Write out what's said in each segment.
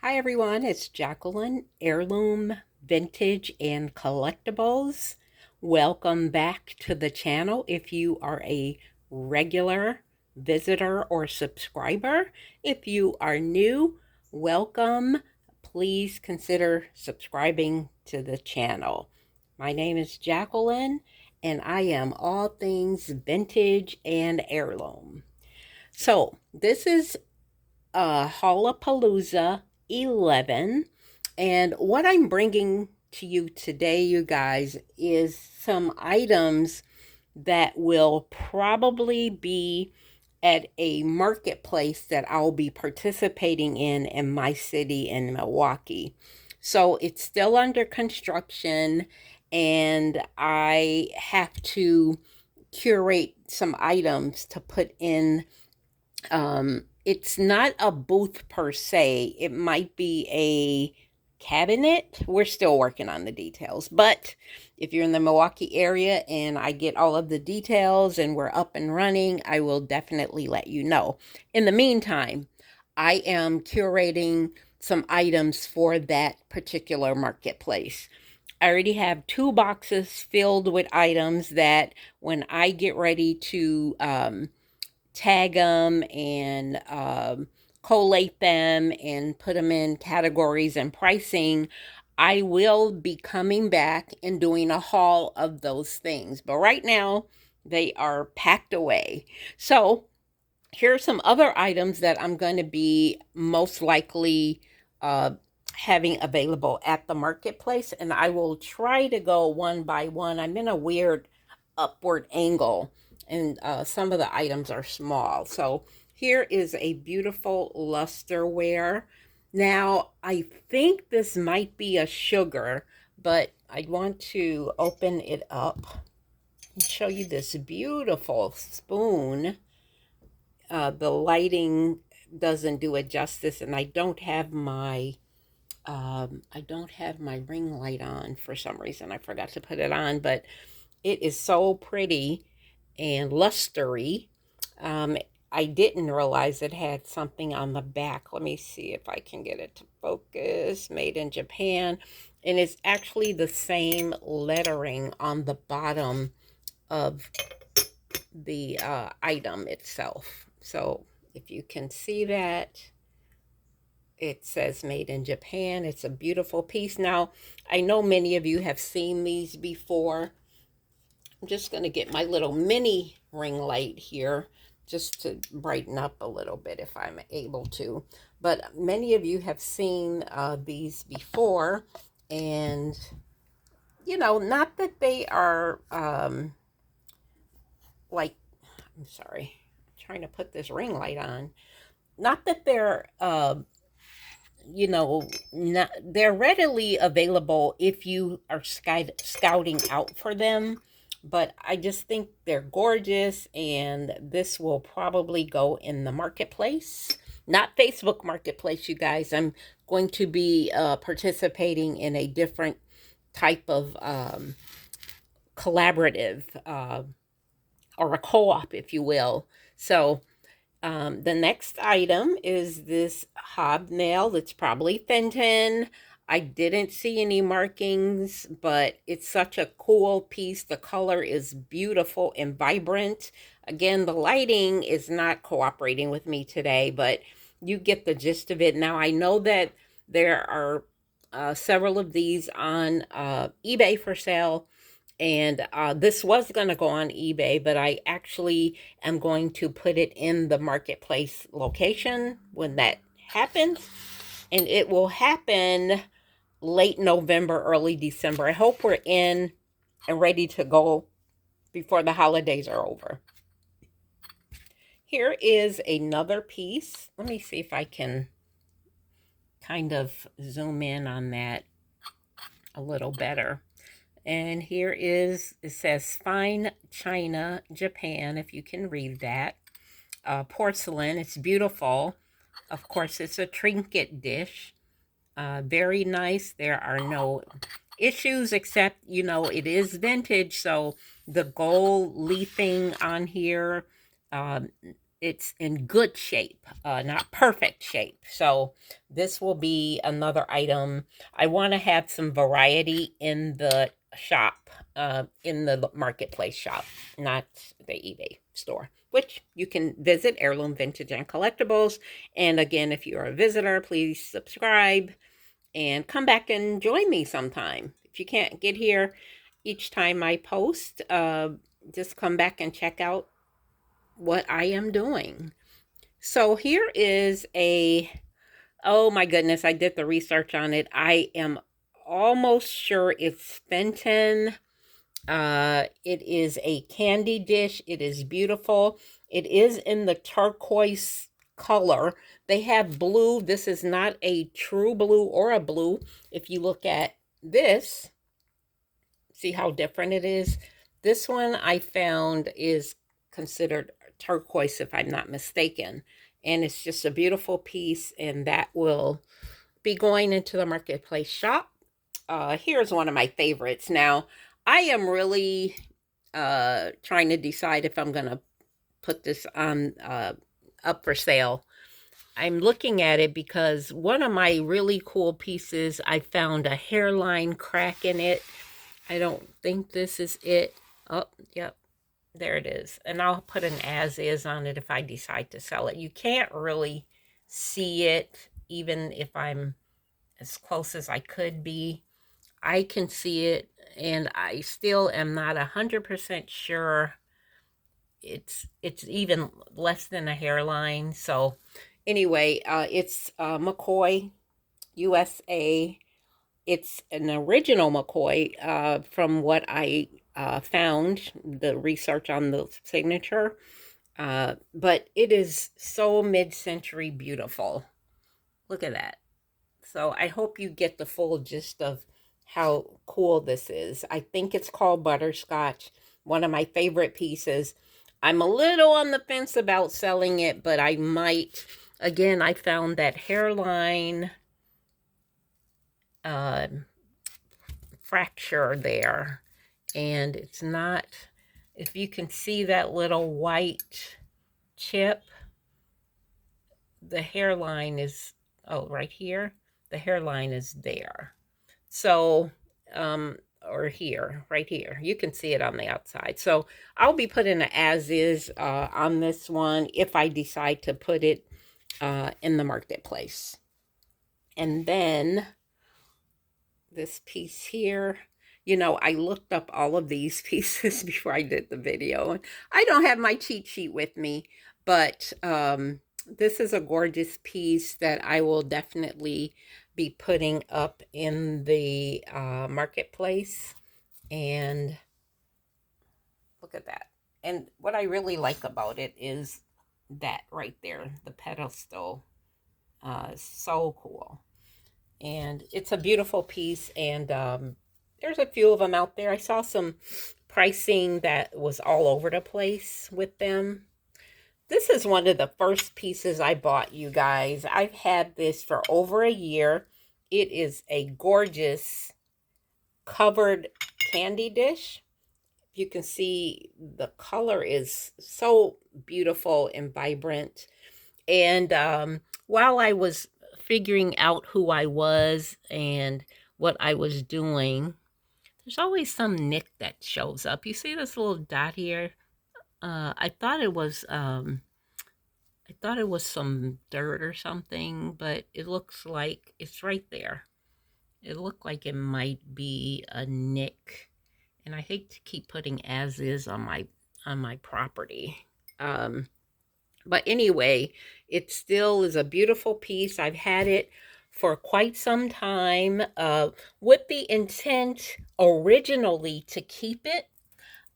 Hi everyone, it's Jacqueline, Heirloom Vintage and Collectibles. Welcome back to the channel if you are a regular visitor or subscriber. If you are new, welcome. Please consider subscribing to the channel. My name is Jacqueline and I am all things vintage and heirloom. So this is Haul-A-Palooza 11. And what I'm bringing to you today, you guys, is some items that will probably be at a marketplace that I'll be participating in my city in Milwaukee. So it's still under construction, and I have to curate some items to put in. It's not a booth per se. It might be a cabinet. We're still working on the details. But if you're in the Milwaukee area and I get all of the details and we're up and running, I will definitely let you know. In the meantime, I am curating some items for that particular marketplace. I already have 2 boxes filled with items that when I get ready to tag them and collate them and put them in categories and pricing, I will be coming back and doing a haul of those things. But right now, they are packed away. So here are some other items that I'm going to be most likely uh, having available at the marketplace, and I will try to go one by one. I'm in a weird upward angle, and some of the items are small. So here is a beautiful lusterware. Now, I think this might be a sugar, but I want to open it up and show you this beautiful spoon. The lighting doesn't do it justice, and I don't have my ring light on for some reason. I forgot to put it on, but it is so pretty and lustery. Um, I didn't realize it had something on the back. Let me see if I can get it to focus. Made in Japan. And it's actually the same lettering on the bottom of the item itself. So if you can see that, it says made in Japan. It's a beautiful piece. Now, I know many of you have seen these before. I'm just going to get my little mini ring light here just to brighten up a little bit if I'm able to. But many of you have seen these before, and not that they are like, I'm sorry, I'm trying to put this ring light on. Not that they're not, they're readily available if you are scouting out for them, but I just think they're gorgeous, and this will probably go in the marketplace, not Facebook Marketplace, you guys. I'm going to be participating in a different type of collaborative or a co-op, if you will. So the next item is this hobnail. It's probably Fenton. I didn't see any markings, but it's such a cool piece. The color is beautiful and vibrant. Again, the lighting is not cooperating with me today, but you get the gist of it. Now, I know that there are several of these on eBay for sale. And this was going to go on eBay, but I actually am going to put it in the marketplace location when that happens. And it will happen late November, early December. I hope we're in and ready to go before the holidays are over. Here is another piece. Let me see if I can kind of zoom in on that a little better. And here is, it says Fine China, Japan, if you can read that. Porcelain, it's beautiful. Of course, it's a trinket dish. Very nice. There are no issues except, it is vintage. So the gold leafing on here it's in good shape, not perfect shape. So this will be another item. I want to have some variety in the shop, in the marketplace shop, not the eBay store, which you can visit, Heirloom Vintage and Collectibles. And again, if you're a visitor, please subscribe and come back and join me sometime. If you can't get here each time I post, just come back and check out what I am doing. So here is oh my goodness, I did the research on it. I am almost sure it's Fenton. It is a candy dish. It is beautiful. It is in the turquoise color. They have blue. This is not a true blue or a blue. If you look at this, see how different it is? This one I found is considered turquoise, if I'm not mistaken. And it's just a beautiful piece, and that will be going into the marketplace shop. Here's one of my favorites. Now, I am really trying to decide if I'm going to put this on up for sale. I'm looking at it because one of my really cool pieces, I found a hairline crack in it. I don't think this is it. Oh, yep, there it is. And I'll put an as is on it if I decide to sell it. You can't really see it, even if I'm as close as I could be. I can see it, and I still am not 100% sure it's even less than a hairline. So anyway, it's McCoy USA. It's an original McCoy, from what I found, the research on the signature. But it is so mid-century beautiful. Look at that. So I hope you get the full gist of how cool this is. I think it's called Butterscotch, one of my favorite pieces. I'm a little on the fence about selling it, but I might. Again, I found that hairline fracture there, and it's not, if you can see that little white chip, the hairline is, oh, right here, the hairline is there. So, or here, right here, you can see it on the outside. So I'll be putting an as is on this one if I decide to put it in the marketplace. And then this piece here, you know, I looked up all of these pieces before I did the video. I don't have my cheat sheet with me, but this is a gorgeous piece that I will definitely be putting up in the marketplace. And look at that. And what I really like about it is that right there, the pedestal. So cool. And it's a beautiful piece, and there's a few of them out there. I saw some pricing that was all over the place with them. This is one of the first pieces I bought, you guys. I've had this for over a year. It is a gorgeous covered candy dish. You can see the color is so beautiful and vibrant. And while I was figuring out who I was and what I was doing, there's always some nick that shows up. You see this little dot here? I thought it was some dirt or something, but it looks like it's right there. It looked like it might be a nick, and I hate to keep putting as is on my property. But anyway, it still is a beautiful piece. I've had it for quite some time, with the intent originally to keep it.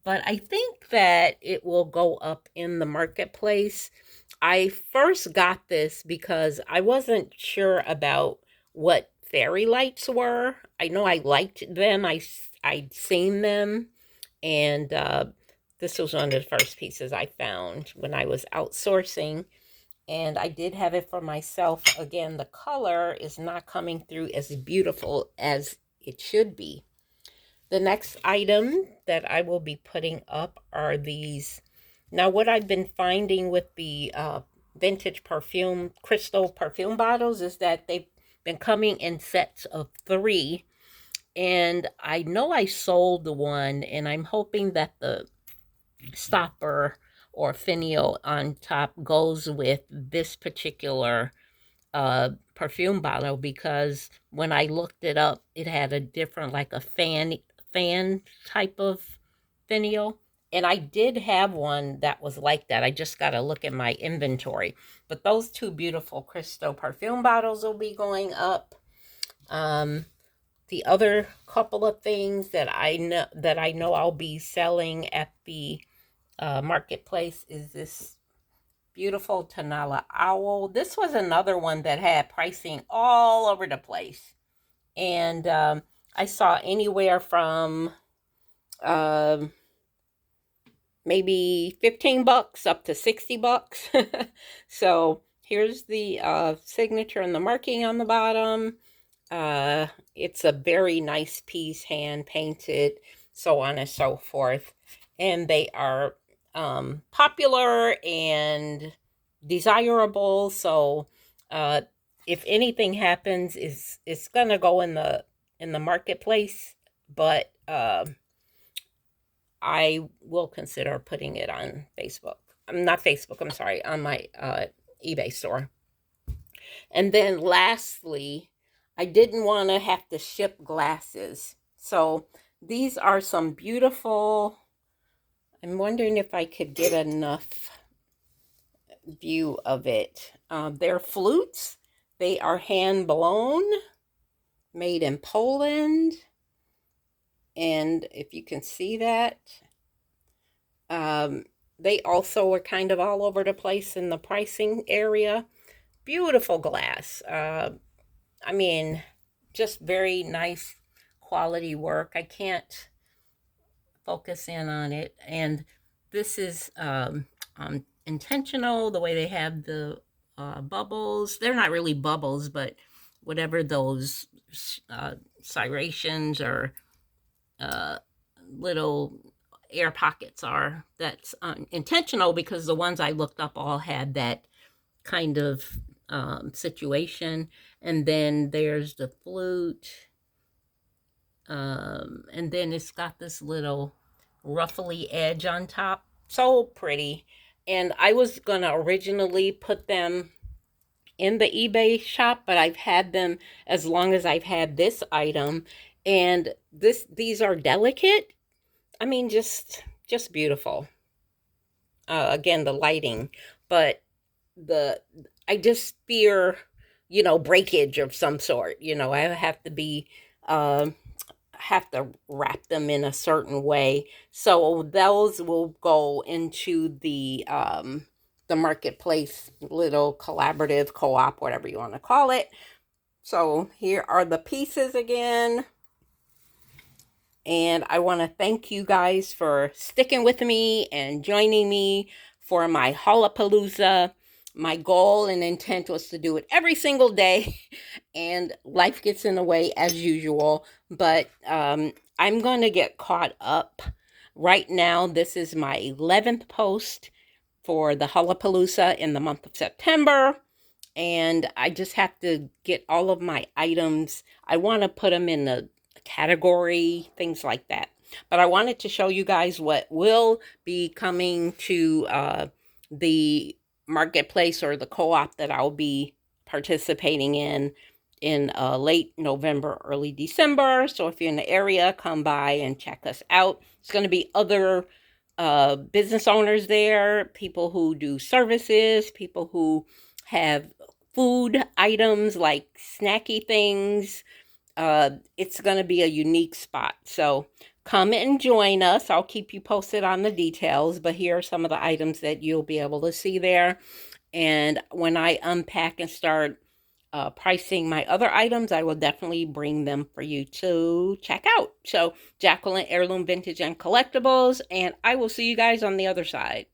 But I think that it will go up in the marketplace. I first got this because I wasn't sure about what fairy lights were. I know I liked them. I'd seen them. And this was one of the first pieces I found when I was outsourcing. And I did have it for myself. Again, the color is not coming through as beautiful as it should be. The next item that I will be putting up are these Now, what I've been finding with the vintage perfume, crystal perfume bottles is that they've been coming in sets of three. And I know I sold the one, and I'm hoping that the stopper or finial on top goes with this particular perfume bottle, because when I looked it up, it had a different, like a fan type of finial. And I did have one that was like that. I just got to look at my inventory. But those two beautiful crystal perfume bottles will be going up. Um, the other couple of things that I know I'll be selling at the marketplace is this beautiful Tanala owl. This was another one that had pricing all over the place. And I saw anywhere from um, maybe 15 bucks up to 60 bucks. So here's the signature and the marking on the bottom. It's a very nice piece, hand painted, so on and so forth. And they are popular and desirable. So if anything happens, it's gonna go in the marketplace, but I will consider putting it on Facebook. Not Facebook, I'm sorry, on my eBay store. And then lastly, I didn't want to have to ship glasses. So these are some beautiful, I'm wondering if I could get enough view of it. They're flutes. They are hand blown, made in Poland. And if you can see that, they also are kind of all over the place in the pricing area. Beautiful glass. I mean, just very nice quality work. I can't focus in on it. And this is intentional, the way they have the bubbles. They're not really bubbles, but whatever those serrations or uh, little air pockets are, that's intentional, because the ones I looked up all had that kind of situation. And then there's the flute. And then it's got this little ruffly edge on top. So pretty. And I was going to originally put them in the eBay shop, but I've had them as long as I've had this item. And these are delicate. I mean, just beautiful. Again, the lighting, but the I just fear, breakage of some sort. I have to be have to wrap them in a certain way. So those will go into the marketplace little collaborative co-op, whatever you want to call it. So here are the pieces again. And I want to thank you guys for sticking with me and joining me for my Haul-A-Palooza. My goal and intent was to do it every single day, and life gets in the way as usual. But I'm going to get caught up. Right now, this is my 11th post for the Haul-A-Palooza in the month of September. And I just have to get all of my items. I want to put them in the category, things like that. But I wanted to show you guys what will be coming to the marketplace or the co-op that I'll be participating in late November, early December. So if you're in the area, come by and check us out. It's going to be other business owners there, people who do services, people who have food items like snacky things. It's going to be a unique spot. So come and join us. I'll keep you posted on the details, but here are some of the items that you'll be able to see there. And when I unpack and start pricing my other items, I will definitely bring them for you to check out. So Jacqueline, Heirloom Vintage and Collectibles, and I will see you guys on the other side.